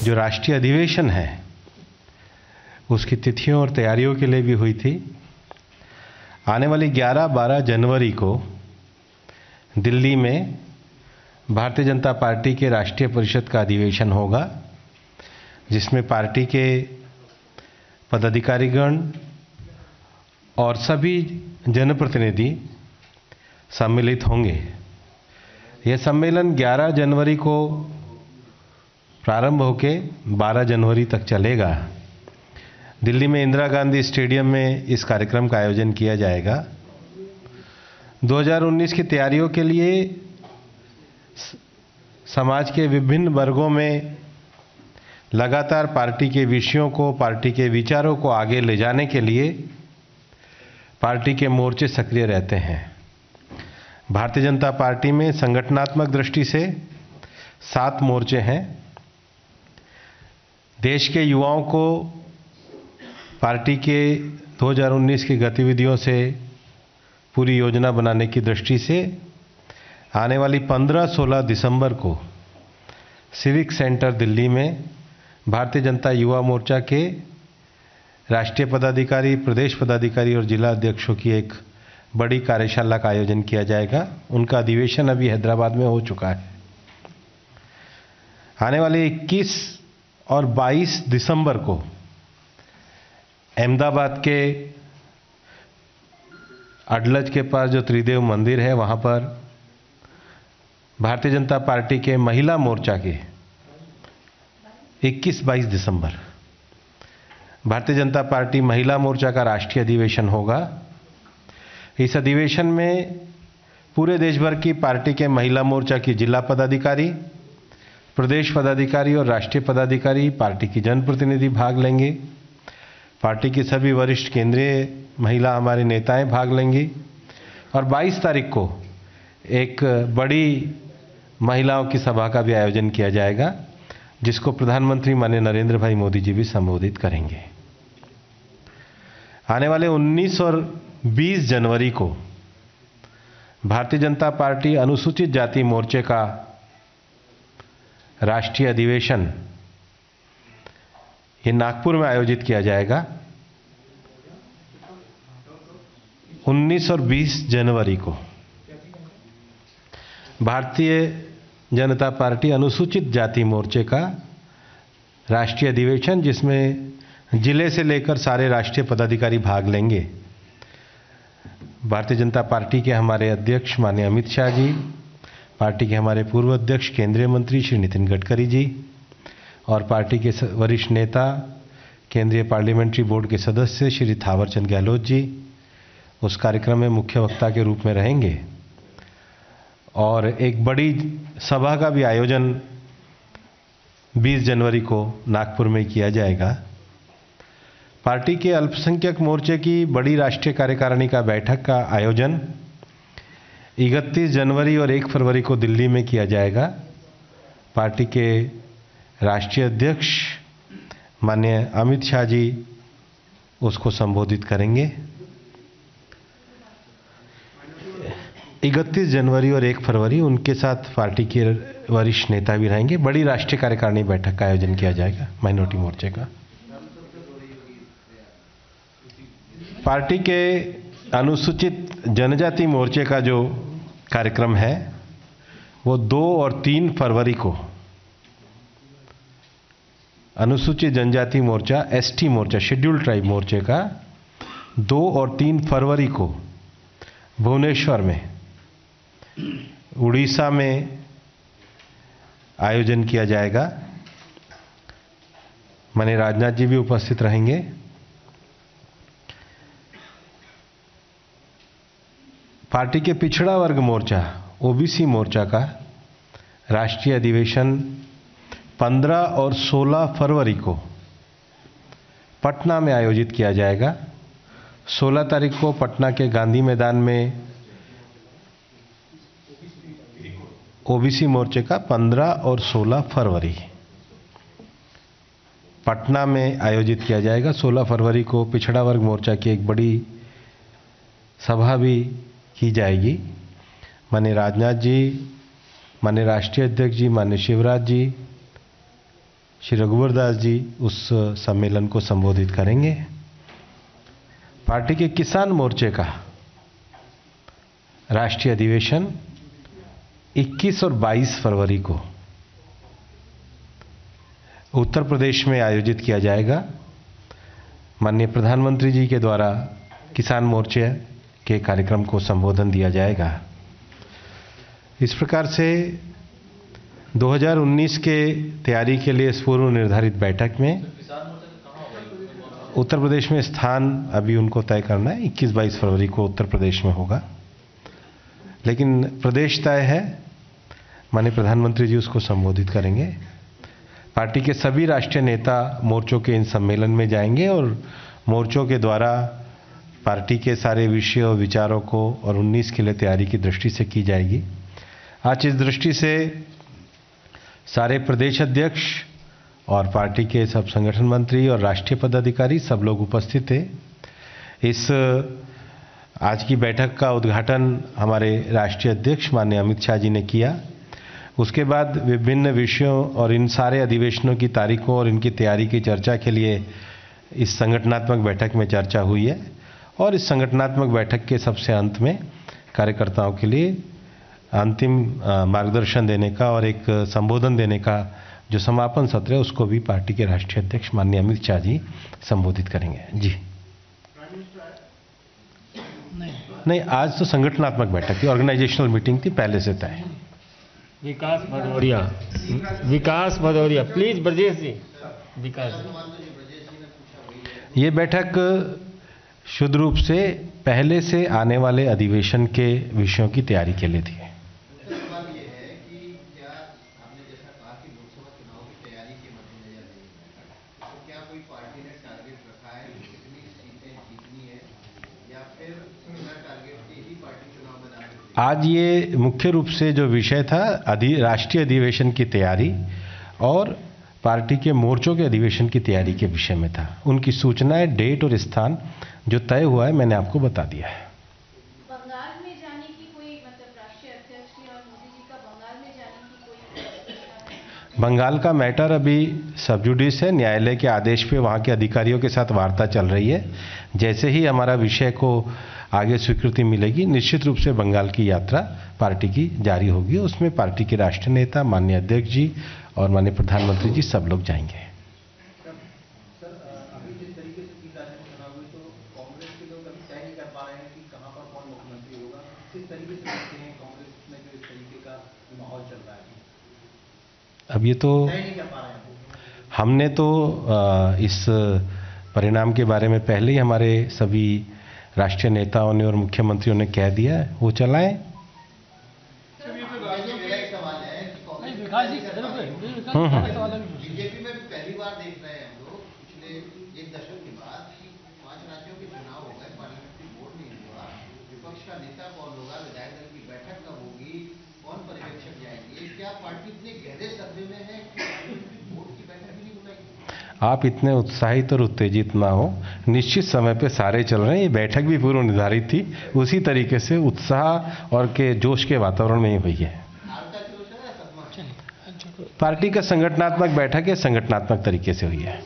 जो राष्ट्रीय अधिवेशन है उसकी तिथियों और तैयारियों के लिए भी हुई थी। आने वाली 11-12 जनवरी को दिल्ली में भारतीय जनता पार्टी के राष्ट्रीय परिषद का अधिवेशन होगा, जिसमें पार्टी के पदाधिकारीगण और सभी जनप्रतिनिधि सम्मिलित होंगे। यह सम्मेलन 11 जनवरी को प्रारंभ होकर 12 जनवरी तक चलेगा। दिल्ली में इंदिरा गांधी स्टेडियम में इस कार्यक्रम का आयोजन किया जाएगा। 2019 की तैयारियों के लिए समाज के विभिन्न वर्गों में लगातार पार्टी के विषयों को, पार्टी के विचारों को आगे ले जाने के लिए पार्टी के मोर्चे सक्रिय रहते हैं। भारतीय जनता पार्टी में संगठनात्मक दृष्टि से 7 मोर्चे हैं। देश के युवाओं को पार्टी के 2019 की गतिविधियों से पूरी योजना बनाने की दृष्टि से आने वाली 15-16 दिसंबर को सिविक सेंटर दिल्ली में भारतीय जनता युवा मोर्चा के राष्ट्रीय पदाधिकारी, प्रदेश पदाधिकारी और जिला अध्यक्षों की एक बड़ी कार्यशाला का आयोजन किया जाएगा। उनका अधिवेशन अभी हैदराबाद में हो चुका है। आने वाले 21 और 22 दिसंबर को अहमदाबाद के अडलज के पास जो त्रिदेव मंदिर है, वहां पर भारतीय जनता पार्टी के महिला मोर्चा के 21-22 दिसंबर भारतीय जनता पार्टी महिला मोर्चा का राष्ट्रीय अधिवेशन होगा। इस अधिवेशन में पूरे देश भर की पार्टी के महिला मोर्चा की जिला पदाधिकारी, प्रदेश पदाधिकारी और राष्ट्रीय पदाधिकारी, पार्टी की जनप्रतिनिधि भाग लेंगे। पार्टी की सभी वरिष्ठ केंद्रीय महिला हमारे नेताएं भाग लेंगी और 22 तारीख को एक बड़ी महिलाओं की सभा का भी आयोजन किया जाएगा, जिसको प्रधानमंत्री माननीय नरेंद्र भाई मोदी जी भी संबोधित करेंगे। आने वाले 19 और 20 जनवरी को भारतीय जनता पार्टी अनुसूचित जाति मोर्चे का राष्ट्रीय अधिवेशन ये नागपुर में आयोजित किया जाएगा। 19 और 20 जनवरी को भारतीय जनता पार्टी अनुसूचित जाति मोर्चे का राष्ट्रीय अधिवेशन, जिसमें जिले से लेकर सारे राष्ट्रीय पदाधिकारी भाग लेंगे। भारतीय जनता पार्टी के हमारे अध्यक्ष माननीय अमित शाह जी, पार्टी के हमारे पूर्व अध्यक्ष केंद्रीय मंत्री श्री नितिन गडकरी जी और पार्टी के वरिष्ठ नेता केंद्रीय पार्लियामेंट्री बोर्ड के सदस्य श्री थावरचंद गहलोत जी उस कार्यक्रम में मुख्य वक्ता के रूप में रहेंगे। और एक बड़ी सभा का भी आयोजन 20 जनवरी को नागपुर में किया जाएगा। पार्टी के अल्पसंख्यक मोर्चे की बड़ी राष्ट्रीय कार्यकारिणी का बैठक का आयोजन 31 जनवरी और 1 फरवरी को दिल्ली में किया जाएगा। पार्टी के राष्ट्रीय अध्यक्ष माननीय अमित शाह जी उसको संबोधित करेंगे। 31 जनवरी और 1 फरवरी उनके साथ पार्टी के वरिष्ठ नेता भी रहेंगे। बड़ी राष्ट्रीय कार्यकारिणी बैठक का आयोजन किया जाएगा माइनॉरिटी मोर्चे का। पार्टी के अनुसूचित जनजाति मोर्चे का जो कार्यक्रम है वो 2 और 3 फरवरी को अनुसूचित जनजाति मोर्चा, एसटी मोर्चा, शेड्यूल्ड ट्राइब मोर्चे का 2 और 3 फरवरी को भुवनेश्वर में, उड़ीसा में आयोजन किया जाएगा। माननीय राजनाथ जी भी उपस्थित रहेंगे। पार्टी के पिछड़ा वर्ग मोर्चा, ओबीसी मोर्चा का राष्ट्रीय अधिवेशन 15 और 16 फरवरी को पटना में आयोजित किया जाएगा। 16 तारीख को पटना के गांधी मैदान में ओबीसी मोर्चे का, 15 और 16 फरवरी पटना में आयोजित किया जाएगा। 16 फरवरी को पिछड़ा वर्ग मोर्चा की एक बड़ी सभा भी की जाएगी। माननीय राजनाथ जी, माननीय राष्ट्रीय अध्यक्ष जी, माननीय शिवराज जी श्री रघुवर दास जी उस सम्मेलन को संबोधित करेंगे। पार्टी के किसान मोर्चे का राष्ट्रीय अधिवेशन 21 और 22 फरवरी को उत्तर प्रदेश में आयोजित किया जाएगा। माननीय प्रधानमंत्री जी के द्वारा किसान मोर्चे के कार्यक्रम को संबोधन दिया जाएगा। इस प्रकार से 2019 के तैयारी के लिए पूर्व निर्धारित बैठक में उत्तर प्रदेश में स्थान अभी उनको तय करना है। 21-22 फरवरी को उत्तर प्रदेश में होगा, लेकिन प्रदेश तय है। माननीय प्रधानमंत्री जी उसको संबोधित करेंगे। पार्टी के सभी राष्ट्रीय नेता मोर्चों के इन सम्मेलन में जाएंगे और मोर्चों के द्वारा पार्टी के सारे विषयों और विचारों को और 19 के लिए तैयारी की दृष्टि से की जाएगी। आज इस दृष्टि से सारे प्रदेश अध्यक्ष और पार्टी के सब संगठन मंत्री और राष्ट्रीय पदाधिकारी सब लोग उपस्थित थे। इस आज की बैठक का उद्घाटन हमारे राष्ट्रीय अध्यक्ष माननीय अमित शाह जी ने किया। उसके बाद विभिन्न विषयों और इन सारे अधिवेशनों की तारीखों और इनकी तैयारी की चर्चा के लिए इस संगठनात्मक बैठक में चर्चा हुई है और इस संगठनात्मक बैठक के सबसे अंत में कार्यकर्ताओं के लिए अंतिम मार्गदर्शन देने का और एक संबोधन देने का जो समापन सत्र है उसको भी पार्टी के राष्ट्रीय अध्यक्ष माननीय अमित शाह जी संबोधित करेंगे। जी नहीं, आज तो संगठनात्मक बैठक थी, ऑर्गेनाइजेशनल मीटिंग थी, पहले से तय। विकास भदौरिया प्लीज ब्रजेश जी। विकास ये बैठक शुद्ध रूप से पहले से आने वाले अधिवेशन के विषयों की तैयारी के लिए थी। आज ये मुख्य रूप से जो विषय था राष्ट्रीय अधिवेशन की तैयारी और पार्टी के मोर्चों के अधिवेशन की तैयारी के विषय में था। उनकी सूचनाएं, डेट और स्थान जो तय हुआ है मैंने आपको बता दिया है। बंगाल में जाने की कोई राष्ट्रीय अध्यक्ष और मोदी जी का बंगाल में जाने की कोई बंगाल का मैटर अभी सब जुडिस है। न्यायालय के आदेश पे वहाँ के अधिकारियों के साथ वार्ता चल रही है। जैसे ही हमारा विषय को आगे स्वीकृति मिलेगी, निश्चित रूप से बंगाल की यात्रा पार्टी की जारी होगी। उसमें पार्टी के राष्ट्रीय नेता माननीय अध्यक्ष जी और माननीय प्रधानमंत्री जी सब लोग जाएंगे। सर, अभी जिस तरीके से 3 राज्यों में चुनाव हुई तो कांग्रेस के लोग अभी तय नहीं कर पा रहे हैं कि कहां पर कौन मुख्यमंत्री होगा। किस तरीके से देखते हैं कांग्रेस में जो इस तरीके का माहौल चल रहा है? अब ये तो तय नहीं कर पा रहे हैं। हमने तो इस परिणाम के बारे में पहले ही हमारे सभी राष्ट्रीय नेताओं ने और मुख्यमंत्रियों ने कह दिया है, वो चलाएं। बीजेपी में पहली बार देख रहे हैं हम लोग पिछले 1 दशक के बाद कि 5 राज्यों के चुनाव हो गए, पार्लियामेंट्री वोट नहीं हुआ, विपक्ष का नेता कौन होगा, विधायक दल की बैठक कब होगी, कौन पर्यवेक्षक जाएंगे। क्या पार्टी इतने गहरे सर्वे में है कि पार्लियामेंट्री वोट की बैठक भी नहीं बुलाएगी? आप इतने उत्साहित और उत्तेजित ना हो। निश्चित समय पे सारे चल रहे हैं। ये बैठक भी पूर्व निर्धारित थी, उसी तरीके से उत्साह और के जोश के वातावरण में ही हुई है। पार्टी का संगठनात्मक बैठक है, संगठनात्मक तरीके से हुई है।